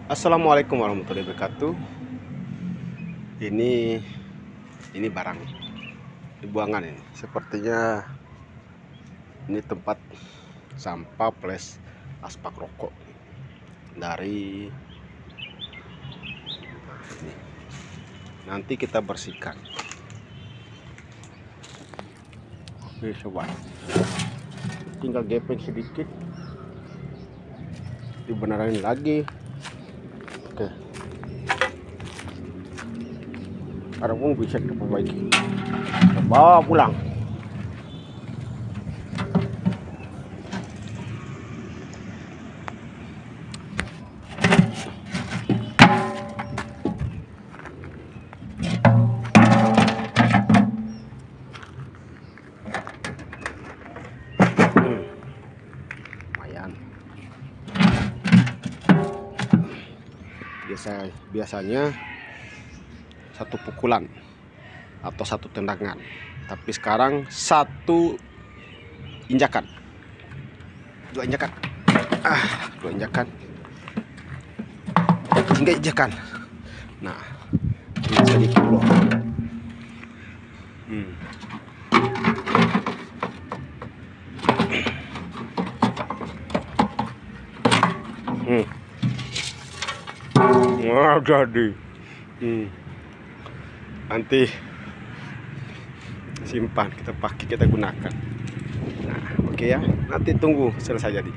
Assalamualaikum warahmatullahi wabarakatuh. Ini barang dibuangan ini. Sepertinya ini tempat sampah plus aspak rokok dari ini. Nanti kita bersihkan. Oke sobat, tinggal gepeng sedikit, dibenerin lagi. Oke, sekarang pun bisa diperbaiki, kita bawa pulang. Lumayan. Biasanya satu pukulan atau satu tendangan, tapi sekarang satu injakan, dua injakan, dua injakan, tiga injakan. Nah, ini sedikit loh. Wah, jadi nanti simpan, kita pakai, kita gunakan. Nah, oke ya, nanti tunggu selesai jadi.